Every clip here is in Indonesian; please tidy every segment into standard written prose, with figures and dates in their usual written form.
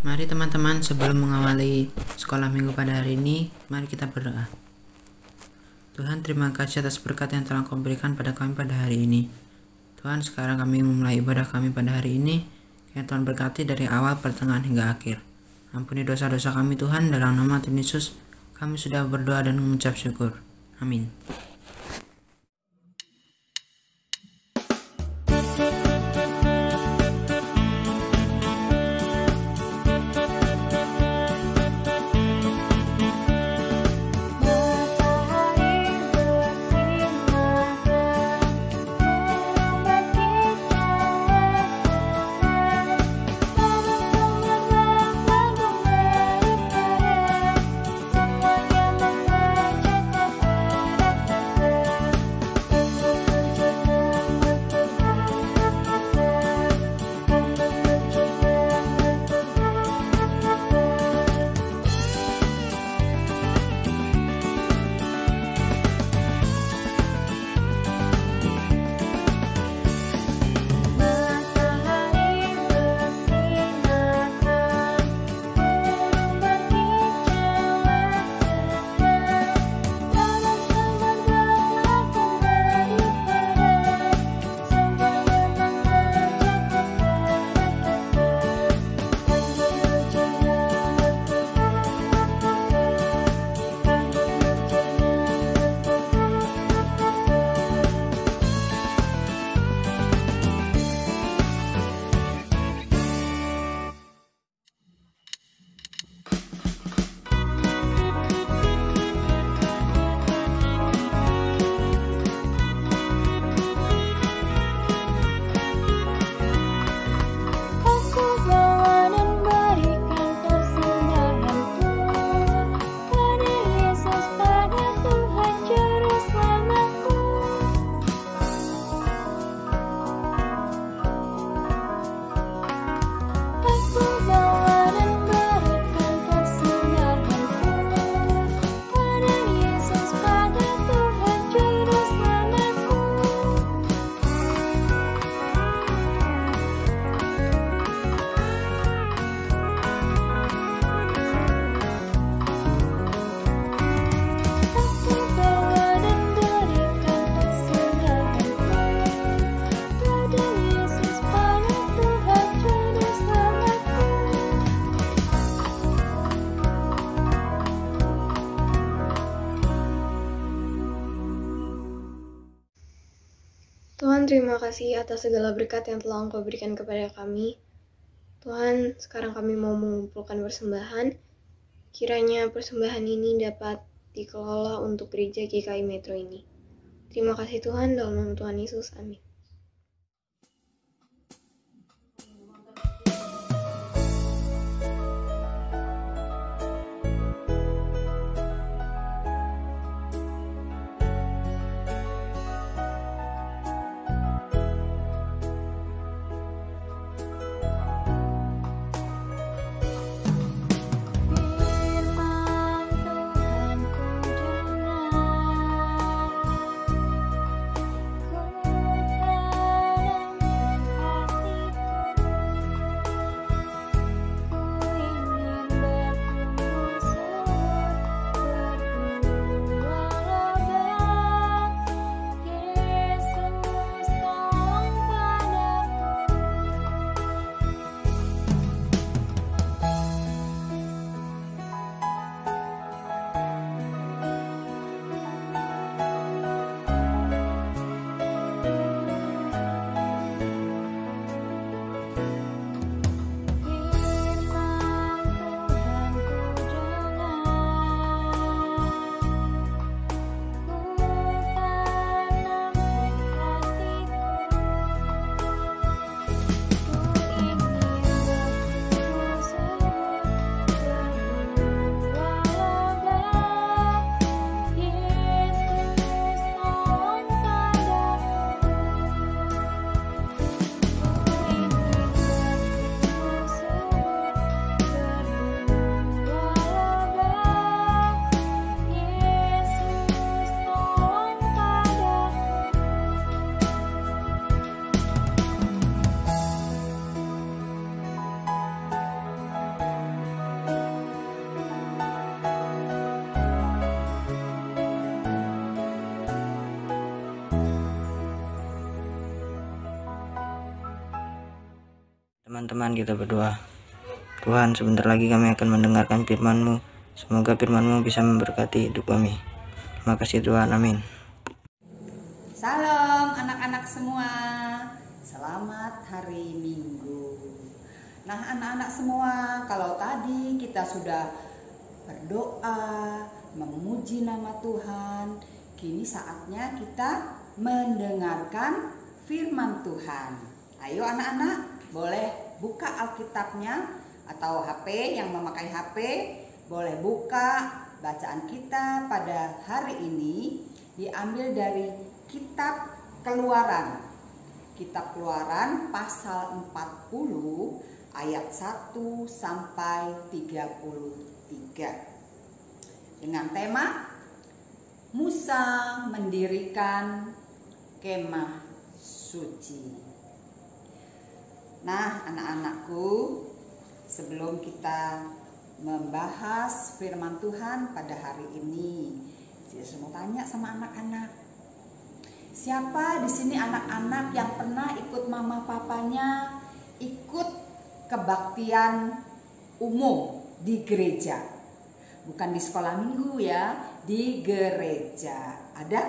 Mari teman-teman, sebelum mengawali sekolah minggu pada hari ini, mari kita berdoa. Tuhan, terima kasih atas berkat yang telah Kau berikan pada kami pada hari ini. Tuhan, sekarang kami memulai ibadah kami pada hari ini. Yang Tuhan berkati dari awal, pertengahan hingga akhir. Ampuni dosa-dosa kami Tuhan, dalam nama Tuhan Yesus kami sudah berdoa dan mengucap syukur. Amin. Tuhan, terima kasih atas segala berkat yang telah Engkau berikan kepada kami. Tuhan, sekarang kami mau mengumpulkan persembahan. Kiranya persembahan ini dapat dikelola untuk gereja GKI Metro ini. Terima kasih Tuhan, dalam nama Tuhan Yesus. Amin. Ku Teman-teman, kita berdoa. Tuhan, sebentar lagi kami akan mendengarkan firman-Mu. Semoga firman-Mu bisa memberkati hidup kami. Terima kasih Tuhan, amin. Salam anak-anak semua, selamat hari Minggu. Nah anak-anak semua, kalau tadi kita sudah berdoa, memuji nama Tuhan, kini saatnya kita mendengarkan firman Tuhan. Ayo anak-anak, boleh buka Alkitabnya atau HP yang memakai HP, boleh buka bacaan kita pada hari ini diambil dari Kitab Keluaran. Kitab Keluaran pasal 40 ayat 1 sampai 33. Dengan tema Musa mendirikan kemah suci. Nah, anak-anakku, sebelum kita membahas firman Tuhan pada hari ini, saya mau tanya sama anak-anak. Siapa di sini anak-anak yang pernah ikut mama papanya ikut kebaktian umum di gereja? Bukan di sekolah minggu ya, di gereja. Ada?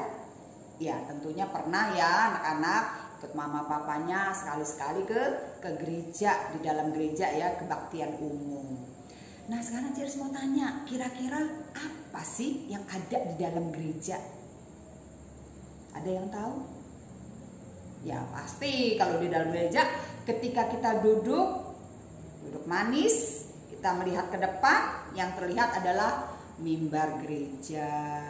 Ya, tentunya pernah ya anak-anak ikut mama papanya sekali-sekali ke gereja, di dalam gereja ya, kebaktian umum. Nah sekarang Cheers mau tanya, kira-kira apa sih yang ada di dalam gereja? Ada yang tahu? Ya pasti kalau di dalam gereja ketika kita duduk manis, kita melihat ke depan, yang terlihat adalah mimbar gereja.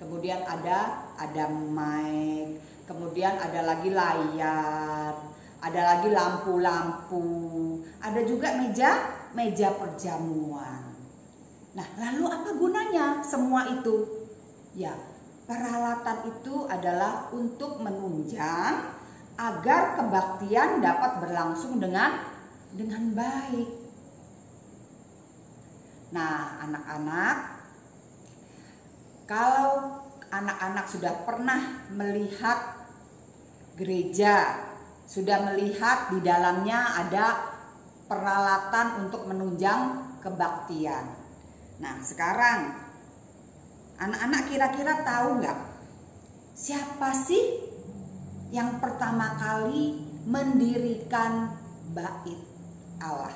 Kemudian ada mic, kemudian ada lagi layar, ada lagi lampu-lampu, ada juga meja perjamuan. Nah, lalu apa gunanya semua itu? Ya, peralatan itu adalah untuk menunjang agar kebaktian dapat berlangsung dengan baik. Nah, anak-anak, kalau anak-anak sudah pernah melihat gereja, sudah melihat di dalamnya ada peralatan untuk menunjang kebaktian. Nah, sekarang anak-anak kira-kira tahu nggak siapa sih yang pertama kali mendirikan bait Allah?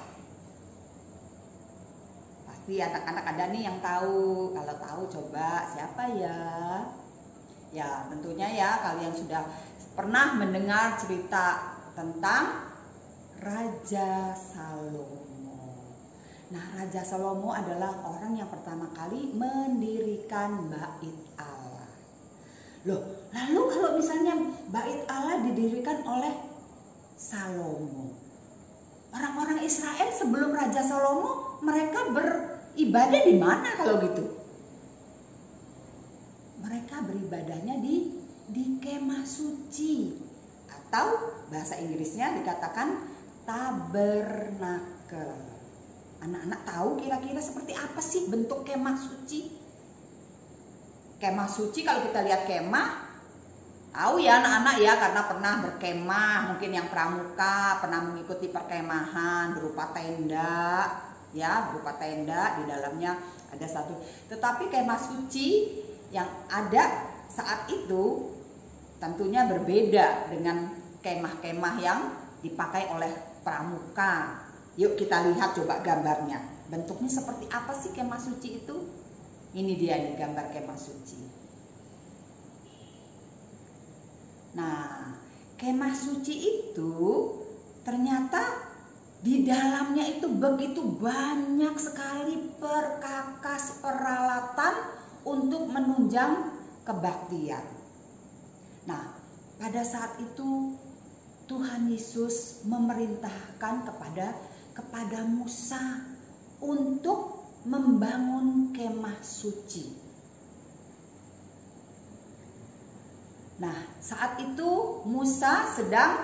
Pasti anak-anak ada nih yang tahu. Kalau tahu coba siapa ya? Ya tentunya ya kalian sudah pernah mendengar cerita tentang Raja Salomo. Nah, Raja Salomo adalah orang yang pertama kali mendirikan bait Allah. Loh, lalu kalau misalnya bait Allah didirikan oleh Salomo, orang-orang Israel sebelum Raja Salomo mereka beribadah di mana kalau gitu? Mereka beribadahnya di kemah suci, atau bahasa Inggrisnya dikatakan tabernakel. Anak-anak tahu kira-kira seperti apa sih bentuk kemah suci? Kemah suci kalau kita lihat kemah, tahu ya anak-anak ya, karena pernah berkemah, mungkin yang pramuka pernah mengikuti perkemahan berupa tenda, ya berupa tenda, di dalamnya ada satu. Tetapi kemah suci yang ada saat itu tentunya berbeda dengan kemah-kemah yang dipakai oleh pramuka. Yuk kita lihat coba gambarnya. Bentuknya seperti apa sih kemah suci itu? Ini dia nih gambar kemah suci. Nah, kemah suci itu ternyata di dalamnya itu begitu banyak sekali perkakas peralatan untuk menunjang kebaktian. Nah, pada saat itu Tuhan Yesus memerintahkan kepada Musa untuk membangun kemah suci. Nah, saat itu Musa sedang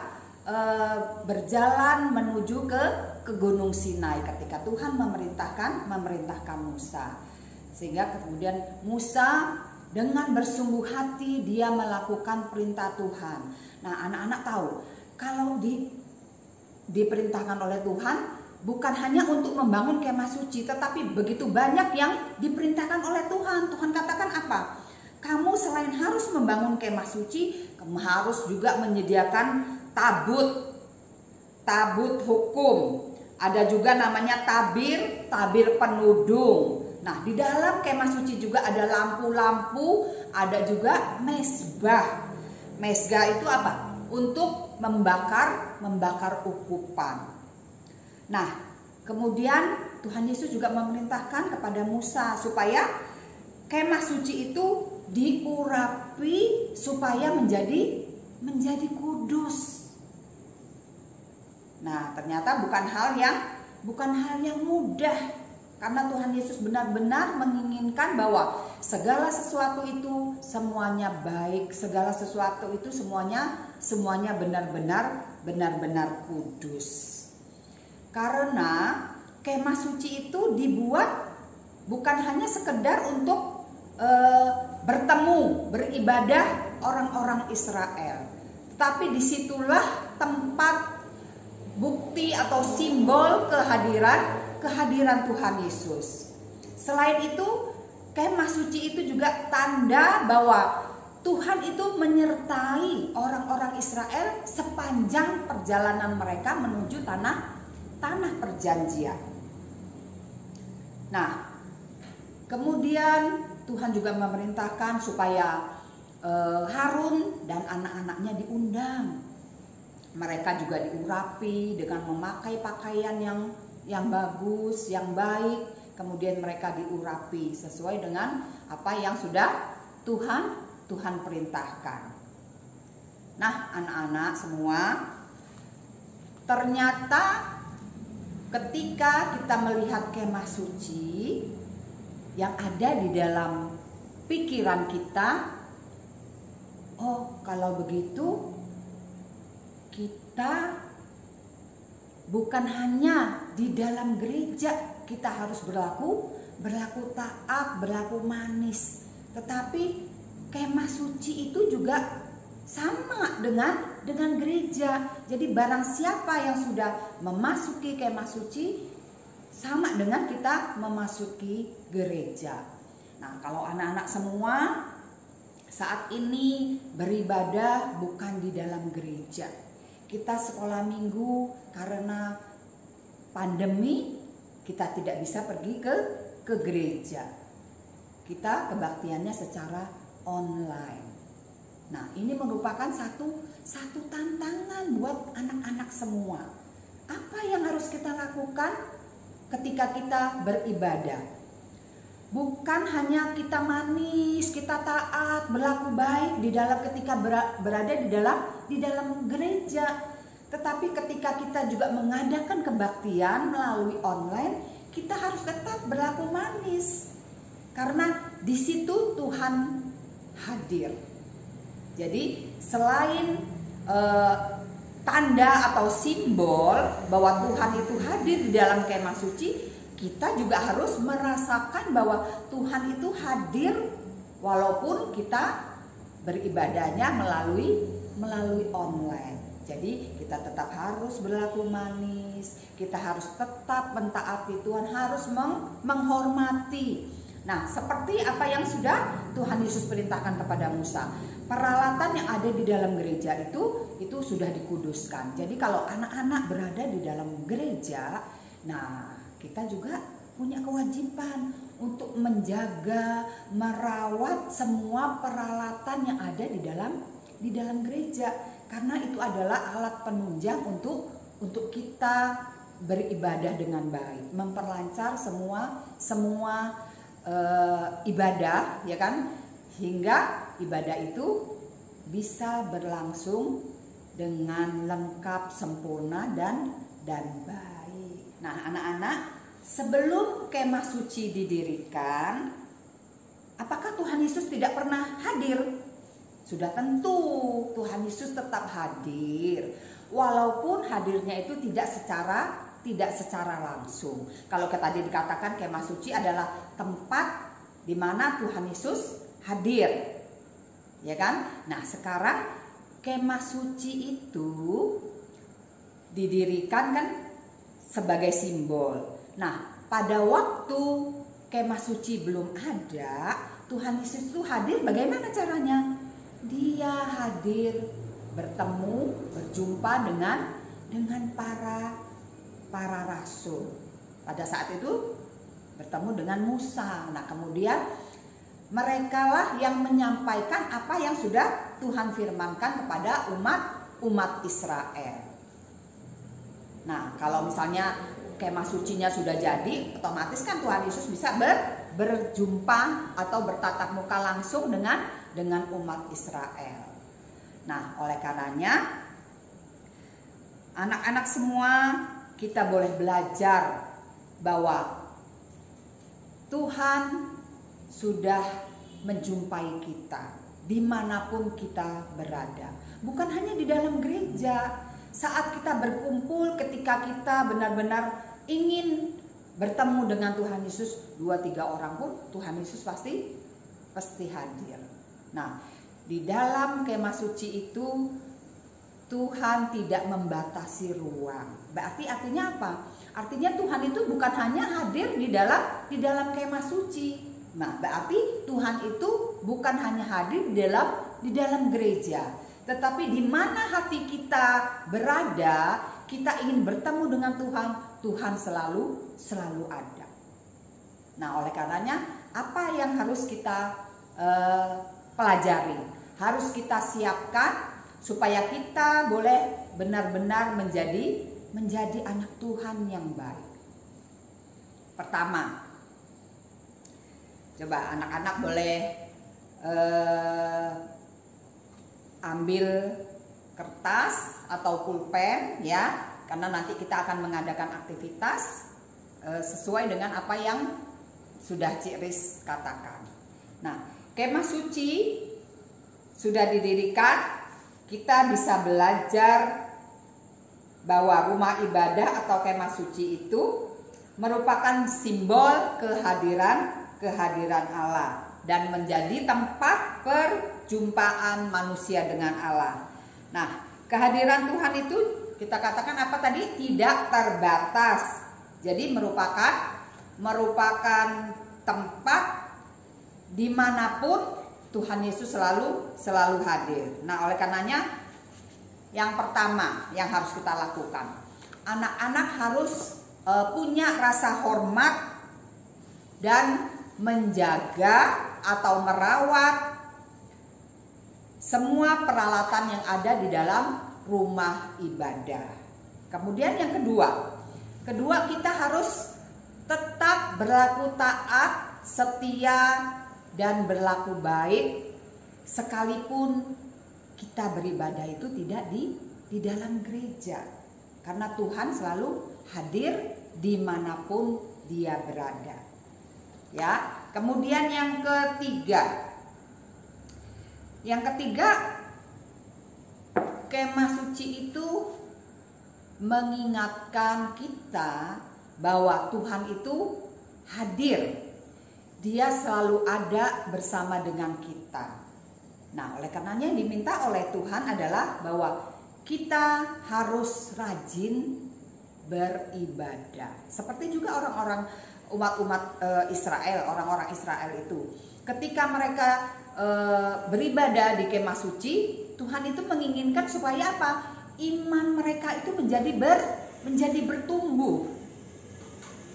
berjalan menuju ke Gunung Sinai ketika Tuhan memerintahkan Musa. Sehingga kemudian Musa dengan bersungguh hati dia melakukan perintah Tuhan. Nah, anak-anak tahu kalau di diperintahkan oleh Tuhan bukan hanya untuk membangun kemah suci, tetapi begitu banyak yang diperintahkan oleh Tuhan. Tuhan katakan apa? Kamu selain harus membangun kemah suci, kamu harus juga menyediakan tabut hukum. Ada juga namanya tabir penudung. Nah, di dalam kemah suci juga ada lampu-lampu, ada juga mezbah. Mezbah itu apa? Untuk membakar ukupan. Nah, kemudian Tuhan Yesus juga memerintahkan kepada Musa supaya kemah suci itu diurapi supaya menjadi kudus. Nah, ternyata bukan hal yang mudah, karena Tuhan Yesus benar-benar menginginkan bahwa segala sesuatu itu semuanya baik, segala sesuatu itu semuanya benar-benar kudus. Karena kemah suci itu dibuat bukan hanya sekedar untuk bertemu, beribadah orang-orang Israel, tetapi disitulah tempat bukti atau simbol kehadiran Tuhan Yesus. Selain itu, kemah suci itu juga tanda bahwa Tuhan itu menyertai orang-orang Israel sepanjang perjalanan mereka menuju tanah perjanjian. Nah, kemudian Tuhan juga memerintahkan supaya Harun dan anak-anaknya diundang. Mereka juga diurapi dengan memakai pakaian yang bagus, yang baik. Kemudian mereka diurapi sesuai dengan apa yang sudah Tuhan perintahkan. Nah, anak-anak semua, ternyata ketika kita melihat kemah suci yang ada di dalam pikiran kita, oh kalau begitu kita bukan hanya di dalam gereja kita harus berlaku taat, berlaku manis, tetapi kemah suci itu juga sama dengan gereja. Jadi barang siapa yang sudah memasuki kemah suci sama dengan kita memasuki gereja. Nah, kalau anak-anak semua saat ini beribadah bukan di dalam gereja. Kita sekolah minggu karena pandemi kita tidak bisa pergi ke gereja. Kita kebaktiannya secara online. Nah, ini merupakan satu tantangan buat anak-anak semua. Apa yang harus kita lakukan ketika kita beribadah? Bukan hanya kita manis, kita taat, berlaku baik di dalam ketika berada di dalam gereja, tetapi ketika kita juga mengadakan kebaktian melalui online, kita harus tetap berlaku manis. Karena di situ Tuhan hadir. Jadi selain tanda atau simbol bahwa Tuhan itu hadir di dalam kemah suci, kita juga harus merasakan bahwa Tuhan itu hadir walaupun kita beribadahnya melalui online. Jadi kita tetap harus berlaku manis, kita harus tetap mentaati Tuhan, harus menghormati. Nah, seperti apa yang sudah Tuhan Yesus perintahkan kepada Musa, peralatan yang ada di dalam gereja itu sudah dikuduskan. Jadi kalau anak-anak berada di dalam gereja, nah kita juga punya kewajiban untuk menjaga, merawat semua peralatan yang ada di dalam gereja, karena itu adalah alat penunjang untuk kita beribadah dengan baik, memperlancar semua ibadah, ya kan, hingga ibadah itu bisa berlangsung dengan lengkap, sempurna dan baik. Nah, anak-anak, sebelum kemah suci didirikan, apakah Tuhan Yesus tidak pernah hadir? Sudah tentu Tuhan Yesus tetap hadir, walaupun hadirnya itu tidak secara langsung. Kalau tadi dikatakan kemah suci adalah tempat di mana Tuhan Yesus hadir, ya kan? Nah, sekarang kemah suci itu didirikan kan sebagai simbol. Nah, pada waktu kemah suci belum ada, Tuhan Yesus itu hadir bagaimana caranya? Dia hadir bertemu, berjumpa dengan para rasul. Pada saat itu bertemu dengan Musa. Nah, kemudian merekalah yang menyampaikan apa yang sudah Tuhan firmankan kepada umat Israel. Nah, kalau misalnya kemah sucinya sudah jadi, otomatis kan Tuhan Yesus bisa berjumpa atau bertatap muka langsung dengan umat Israel. Nah, oleh karenanya anak-anak semua kita boleh belajar bahwa Tuhan sudah menjumpai kita dimanapun kita berada. Bukan hanya di dalam gereja, saat kita berkumpul, ketika kita benar-benar ingin bertemu dengan Tuhan Yesus, 2-3 orang pun Tuhan Yesus pasti hadir. Nah, di dalam kemah suci itu Tuhan tidak membatasi ruang. Berarti artinya apa? Artinya Tuhan itu bukan hanya hadir di dalam kemah suci. Nah, berarti Tuhan itu bukan hanya hadir di dalam gereja, tetapi di mana hati kita berada, kita ingin bertemu dengan Tuhan, Tuhan selalu ada. Nah, oleh karenanya apa yang harus kita pelajari? Harus kita siapkan supaya kita boleh benar-benar menjadi anak Tuhan yang baik. Pertama, coba anak-anak boleh ambil kertas atau pulpen ya, karena nanti kita akan mengadakan aktivitas sesuai dengan apa yang sudah Cik Riz katakan. Nah, kemah suci sudah didirikan, kita bisa belajar bahwa rumah ibadah atau kemah suci itu merupakan simbol kehadiran Allah dan menjadi tempat perjumpaan manusia dengan Allah. Nah, kehadiran Tuhan itu kita katakan apa tadi? Tidak terbatas. Jadi merupakan tempat dimanapun Tuhan Yesus selalu hadir. Nah, oleh karenanya yang pertama yang harus kita lakukan, anak-anak harus punya rasa hormat dan menjaga atau merawat semua peralatan yang ada di dalam rumah ibadah. Kemudian yang kedua kita harus tetap berlaku taat, setia, dan berlaku baik sekalipun kita beribadah itu tidak di dalam gereja, karena Tuhan selalu hadir dimanapun dia berada. Ya, kemudian yang ketiga, kemah suci itu mengingatkan kita bahwa Tuhan itu hadir. Dia selalu ada bersama dengan kita. Nah, oleh karenanya yang diminta oleh Tuhan adalah bahwa kita harus rajin beribadah. Seperti juga umat Israel, orang-orang Israel itu. Ketika mereka beribadah di kemah suci, Tuhan itu menginginkan supaya apa? Iman mereka itu menjadi bertumbuh.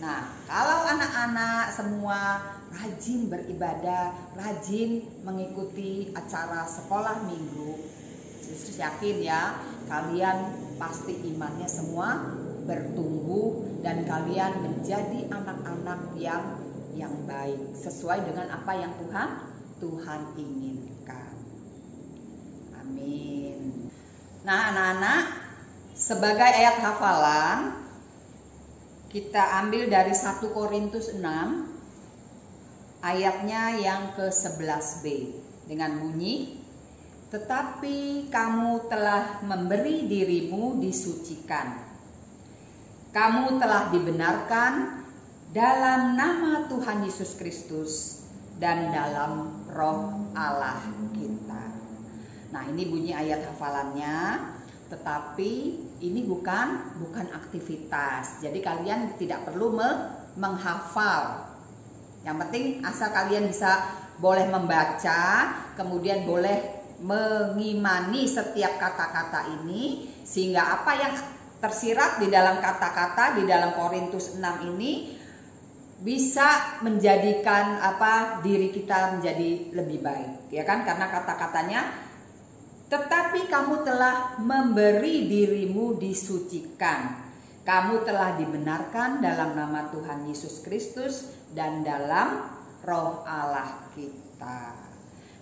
Nah, kalau anak-anak semua rajin beribadah, rajin mengikuti acara sekolah minggu, Yesus yakin ya, kalian pasti imannya semua bertumbuh dan kalian menjadi anak-anak yang baik sesuai dengan apa yang Tuhan inginkan. Amin. Nah, anak-anak, sebagai ayat hafalan kita ambil dari 1 Korintus 6 ayatnya yang ke-11b dengan bunyi, tetapi kamu telah memberi dirimu disucikan. Kamu telah dibenarkan dalam nama Tuhan Yesus Kristus dan dalam Roh Allah kita. Nah, ini bunyi ayat hafalannya. tetapi ini bukan aktivitas. Jadi kalian tidak perlu menghafal. Yang penting asal kalian bisa boleh membaca, kemudian boleh mengimani setiap kata-kata ini, sehingga apa yang tersirat di dalam kata-kata di dalam Korintus 6 ini bisa menjadikan diri kita menjadi lebih baik, ya kan? Karena kata-katanya, tetapi kamu telah memberi dirimu disucikan, kamu telah dibenarkan dalam nama Tuhan Yesus Kristus dan dalam Roh Allah kita.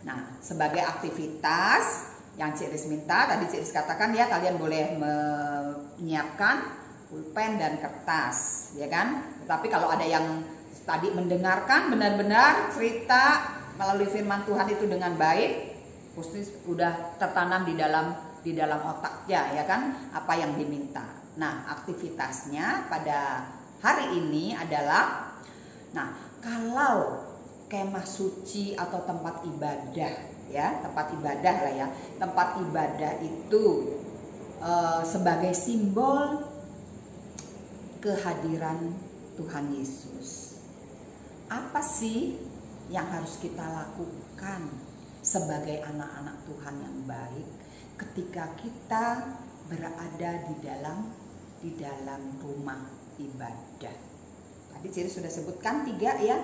Nah, sebagai aktivitas yang Cik Riz minta, tadi Cik Riz katakan ya, kalian boleh menyiapkan pulpen dan kertas, ya kan? Tapi kalau ada yang tadi mendengarkan benar-benar cerita melalui firman Tuhan itu dengan baik, pasti udah tertanam di dalam otaknya, ya kan, apa yang diminta. Nah, aktivitasnya pada hari ini adalah, nah, kalau kemah suci atau tempat ibadah, ya, tempat ibadah lah ya, tempat ibadah itu sebagai simbol kehadiran Tuhan Yesus. Apa sih yang harus kita lakukan sebagai anak-anak Tuhan yang baik ketika kita berada di dalam rumah ibadah? Tadi Ciri sudah sebutkan 3 ya,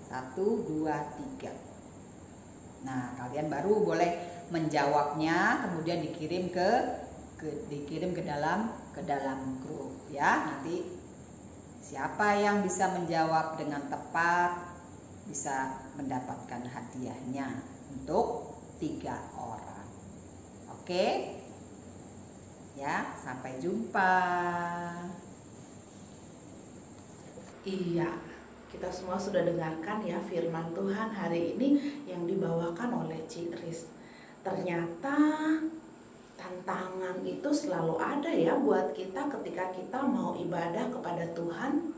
1, 2, 3. Nah, kalian baru boleh menjawabnya, kemudian dikirim ke dalam grup ya. Nanti siapa yang bisa menjawab dengan tepat bisa mendapatkan hadiahnya untuk 3 orang. Oke? Ya, sampai jumpa. Iya, kita semua sudah dengarkan ya firman Tuhan hari ini yang dibawakan oleh Cik Riz. Ternyata tantangan itu selalu ada ya buat kita ketika kita mau ibadah kepada Tuhan.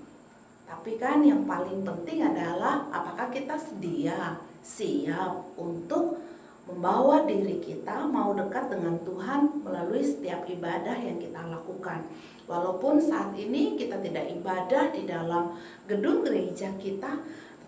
Tapi kan yang paling penting adalah apakah kita siap untuk membawa diri kita mau dekat dengan Tuhan melalui setiap ibadah yang kita lakukan. Walaupun saat ini kita tidak ibadah di dalam gedung gereja kita,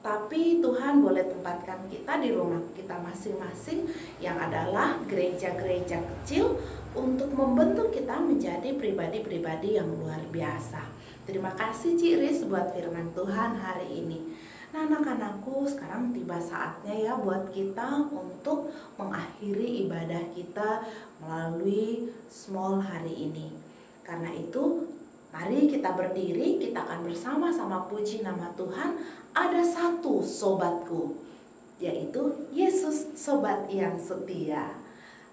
tapi Tuhan boleh tempatkan kita di rumah kita masing-masing yang adalah gereja-gereja kecil untuk membentuk kita menjadi pribadi-pribadi yang luar biasa. Terima kasih Cik Riz buat firman Tuhan hari ini. Nah, anak-anakku, sekarang tiba saatnya ya buat kita untuk mengakhiri ibadah kita melalui small hari ini. Karena itu, mari kita berdiri, kita akan bersama-sama puji nama Tuhan. Ada satu sobatku, yaitu Yesus, sobat yang setia.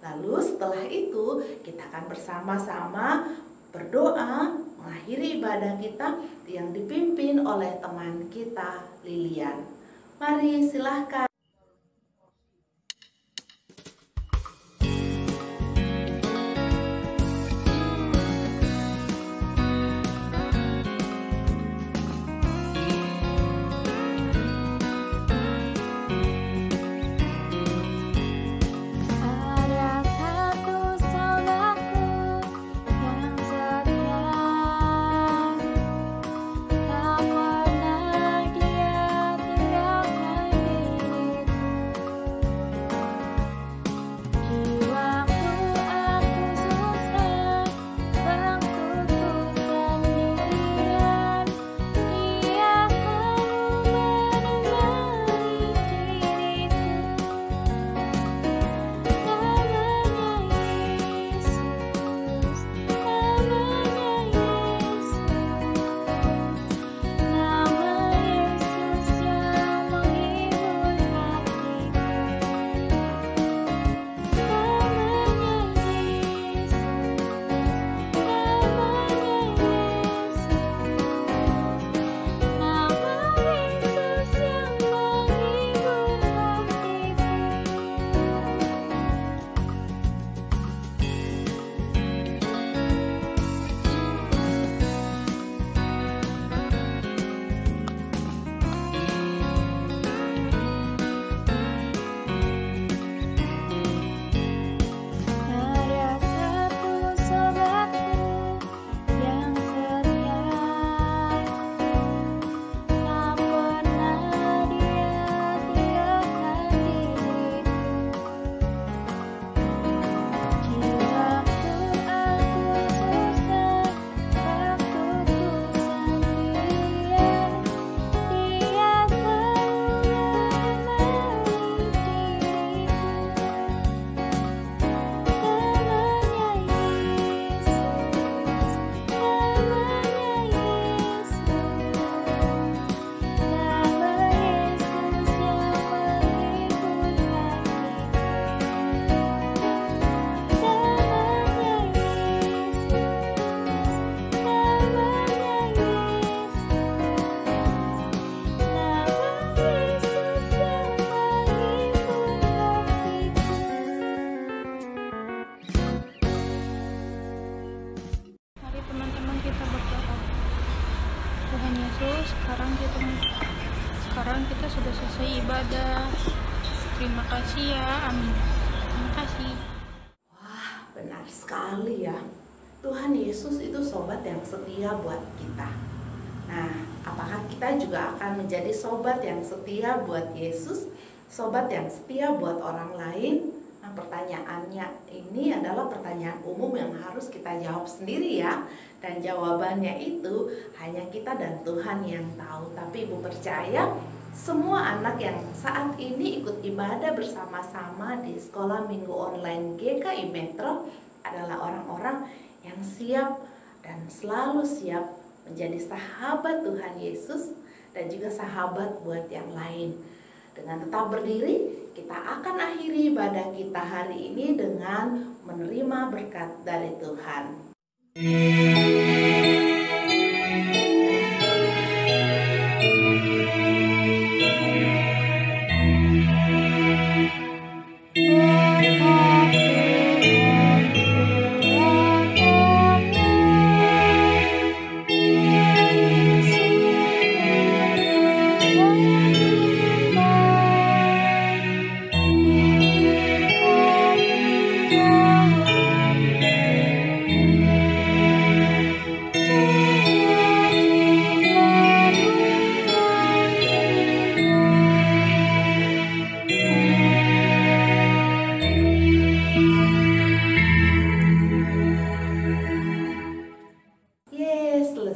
Lalu setelah itu, kita akan bersama-sama berdoa mengakhiri ibadah kita yang dipimpin oleh teman kita, Lilian. Mari silahkan. Tak pernah dia tinggalkan diri. Tuhan Yesus, sekarang kita sudah selesai ibadah. Terima kasih ya, amin. Terima kasih. Wah, benar sekali ya. Tuhan Yesus itu sobat yang setia buat kita. Nah, apakah kita juga akan menjadi sobat yang setia buat Yesus? Sobat yang setia buat orang lain? Nah, pertanyaannya ini adalah pertanyaan umum yang harus kita jawab sendiri ya. Dan jawabannya itu hanya kita dan Tuhan yang tahu. Tapi Ibu percaya semua anak yang saat ini ikut ibadah bersama-sama di sekolah minggu online GKI Metro adalah orang-orang yang siap dan selalu siap menjadi sahabat Tuhan Yesus dan juga sahabat buat yang lain. Dengan tetap berdiri, kita akan akhiri ibadah kita hari ini dengan menerima berkat dari Tuhan.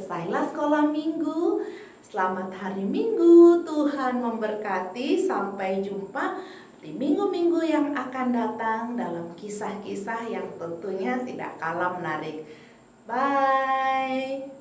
Selesailah sekolah minggu. Selamat hari Minggu. Tuhan memberkati. Sampai jumpa di minggu-minggu yang akan datang dalam kisah-kisah yang tentunya tidak kalah menarik. Bye.